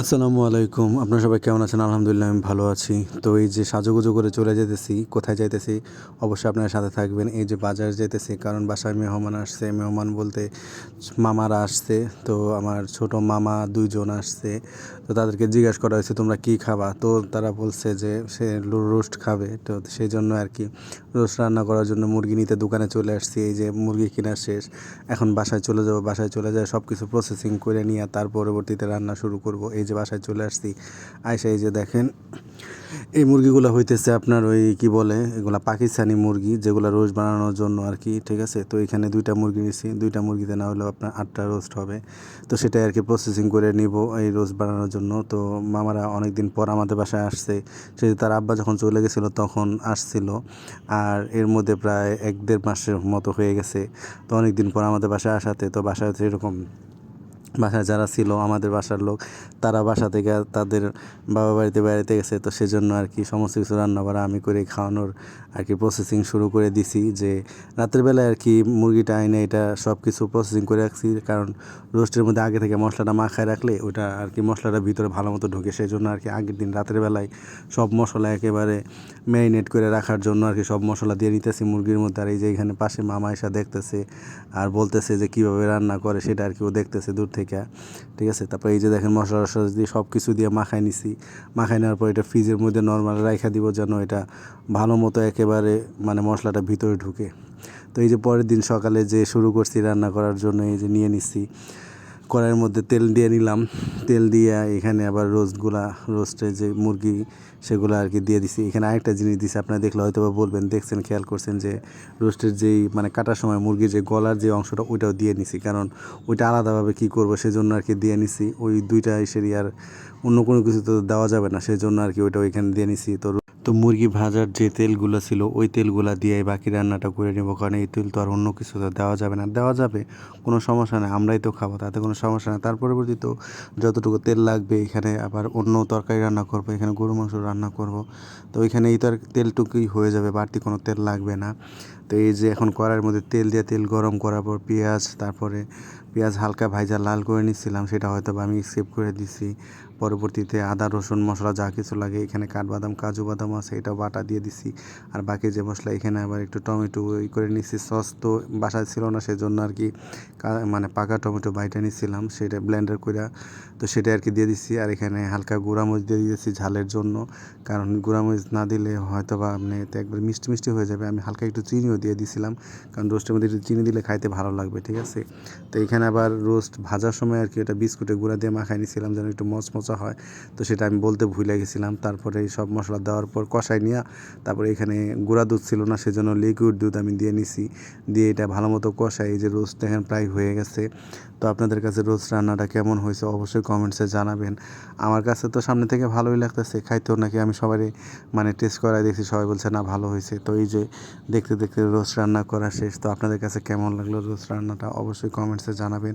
আসসালামু আলাইকুম। আপনারা সবাই কেমন আছেন? আলহামদুলিল্লাহ আমি ভালো আছি। তো এই যে সাজুগুজু করে চলে যেতেছি, কোথায় যাইতেছি? অবশ্যই আপনারা সাথে থাকবেন। এই যে বাজার যাইতেছি কারণ বাসায় মেহমান আসছে। মেহমান বলতে মামারা আসছে। তো আমার ছোট মামা ২ জন আসছে। তো তাদেরকে জিজ্ঞেস করা হয়েছে, "তোমরা কী খাবা?" তো তারা বলছে যে সে রোস্ট খাবে। তো সেজন্য আরকি রোস্ট রান্না করার জন্য মুরগি নিতে দোকানে চলে আসছি। এই যে মুরগি কিনা শেষ। এখন বাসায় চলে যাব। বাসায় চলে যেয়ে সব কিছু প্রসেসিং করে নিয়ে তার পরবর্তীতে রান্না শুরু করব। এই যে বাসায় চলে আসছি। আইসা এই যে দেখেন এই মুরগিগুলো হইতেছে আপনার ওই কি বলে এগুলা পাকিস্তানি মুরগি যেগুলো রোস্ট বানানোর জন্য আরকি, ঠিক আছে? তো এখানে ২ টা মুরগি নিছি। ২ টা মুরগিতে না হলেও আপনার ৮ টা রোস্ট হবে। তো সেটাই আরকি প্রসেসিং করে নিব এই রোস্ট বানানোর জন্য। তো মামারা অনেকদিন পর আমাদের বাসায় আসছে। সেই তার আব্বা যখন চলে গেছিল তখন আসছিল। আর এর মধ্যে প্রায় ১-১.৫ মাসের মতো হয়ে গেছে। তো অনেকদিন পর আমাদের বাসায় আসাতে তো বাসায় হচ্ছে এরকম বাসায় যারা ছিল আমাদের বাসার লোক তারা বাসা থেকে তাদের বাবা বাড়িতে বেড়াতে গেছে। তো সেজন্য আর কি সমস্ত কিছু রান্নাবাড়া আমি করে খাওয়ানোর আর কি প্রসেসিং শুরু করে দিছি। যে রাতের বেলায় আর কি মুরগিটা এনে এটা সব কিছু প্রসেসিং করে রাখছি, কারণ রোস্টের মধ্যে আগে থেকে মশলাটা মাখায় রাখলে ওটা আর কি মশলাটা ভিতরে ভালো মতো ঢুকে। সেই জন্য আর কি আগের দিন রাতের বেলায় সব মশলা একেবারে ম্যারিনেট করে রাখার জন্য আর কি সব মশলা দিয়ে নিতেছি মুরগির মধ্যে। আর এই যে এখানে পাশে মামা এসে দেখতেছে আর বলতেছে যে কীভাবে রান্না করে সেটা আর কি ও দেখতেছে দূর থেকে, ঠিক আছে? তারপর এই যে দেখেন মশলা টশলা দিয়ে সব কিছু দিয়ে মাখায় নিছি। মাখায় নেওয়ার পর এটা ফ্রিজের মধ্যে নর্মাল রাইখা দিব যেন এটা ভালো মতো একেবারে মানে মশলাটা ভিতরে ঢুকে। তো এই যে পরের দিন সকালে যে শুরু করছি রান্না করার জন্য এই যে নিয়ে নিচ্ছি কড়াইয়ের মধ্যে তেল দিয়ে নিলাম। তেল দিয়ে এখানে আবার রোস্টের যে মুরগি সেগুলো আর কি দিয়ে দিছি। এখানে আরেকটা জিনিস দিছি, আপনারা দেখলে হয়তো বা বলবেন, দেখছেন খেয়াল করছেন যে রোস্টের যেই মানে কাটার সময় মুরগির যে গলার যে অংশটা ওইটাও দিয়ে নিছি, কারণ ওইটা আলাদাভাবে কী করবো সেজন্য আর কি দিয়ে নিছি। ওই ২টা এসেরই আর অন্য কোনো কিছু তো দেওয়া যাবে না, সেজন্য আর কি ওইটা ওইখানে দিয়ে নিছি। তো মুরগি ভাজার যে তেলগুলো ছিল ওই তেলগুলা দিয়ে বাকি রান্নাটা করে নেবো, কারণ এই তেল তো আর অন্য কিছু তো দেওয়া যাবে না। দেওয়া যাবে, কোনো সমস্যা নেই, আমরাই তো খাবো, তাতে কোনো সমস্যা নেই। তার পরবর্তী তো যতটুকু তেল লাগবে এখানে আবার অন্য তরকারি রান্না করবো, এখানে গরু মাংস রান্না করব। তো ওইখানে এই তেলটুকুই হয়ে যাবে, বাড়তি কোনো তেল লাগবে না। তো এই যে এখন কড়াইয়ের মধ্যে তেল দিয়ে তেল গরম করার পর তারপরে পেঁয়াজ হালকা ভাইজা লাল করে নিচ্ছিলাম, সেটা হয়তো বা আমি স্কিপ করে দিছি। পরবর্তীতে আদা রসুন মশলা যা কিছু লাগে এখানে কাঠবাদাম কাজু বাদাম আছে এটাও বাটা দিয়ে দিছি। আর বাকি যে মশলা এখানে আবার একটু টমেটো করে নিচ্ছি। সস তো বাসায় ছিল না, সেজন্য আর কি মানে পাকা টমেটো বাইটা নিচ্ছিলাম, সেটা ব্লেন্ডার করে তো সেটা আর কি দিয়ে দিচ্ছি। আর এখানে হালকা গুঁড়ামরিচ দিয়ে দিয়েছি ঝালের জন্য, কারণ গুঁড়ামরিচ না দিলে হয়তো বা আপনি এতে একবার মিষ্টি মিষ্টি হয়ে যাবে। আমি হালকা একটু চিনিও দিয়ে দিছিলাম, কারণ রোস্টের মধ্যে একটু চিনি দিলে খাইতে ভালো লাগবে, ঠিক আছে? তো এখানে আবার রোস্ট ভাজার সময় আর কি এটা বিস্কুটের গুঁড়া দিয়ে মাখাই নিছিলাম যেন একটু মচমচা হয়। তো সেটা আমি বলতে ভুলে গেছিলাম। তারপরে এই সব মশলা দেওয়ার পর কষাই নিয়ে তারপরে এখানে গুঁড়া দুধ ছিল না, সেজন্য লিকুইড দুধ আমি দিয়ে নিছি। দিয়ে এটা ভালো মতো কষাই, এই যে রোস্ট দেখেন প্রায় হয়ে গেছে। তো আপনাদের কাছে রোস্ট রান্নাটা কেমন হয়েছে অবশ্যই কমেন্টসে জানাবেন। আমার কাছে তো সামনে থেকে ভালোই লাগতেছে, খাইতেও নাকি আমি সবারই মানে টেস্ট করাই দেখছি, সবাই বলছে না ভালো হয়েছে। তো এই যে দেখতে দেখতে রোস্ট রান্না করা শেষ। তো আপনাদের কাছে কেমন লাগলো রোস্ট রান্নাটা অবশ্যই কমেন্টসে জানাবেন।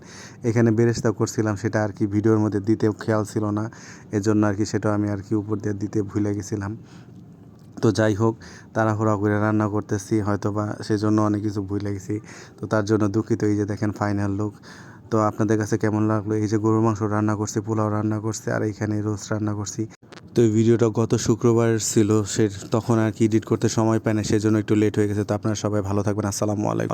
এখানে বেরেস্তা করছিলাম, সেটা আর কি ভিডিওর মধ্যে দিতে খেয়াল ছিল না, এজন্য আর কি সেটাও আমি আর কি উপর দিয়ে দিতে ভুলে গেছিলাম। তো যাই হোক, তাড়াহুড়া করে রান্না করতেছি হয়তো বা সেজন্য অনেক কিছু ভুলে গেছি। তো তার জন্য দুঃখিত। এই যে দেখেন ফাইনাল লুক। তো আপনাদের কাছে কেমন লাগলো? এই যে গরুর মাংস রান্না করছি, পোলাও রান্না করছি, আর এইখানে রোস্ট রান্না করছি। তো এই ভিডিওটা গত শুক্রবার ছিল, তখন আর কি এডিট করতে সময় পায় না, সেজন্য একটু লেট হয়ে গেছে। তো আপনারা সবাই ভালো থাকবেন। আসসালামু আলাইকুম।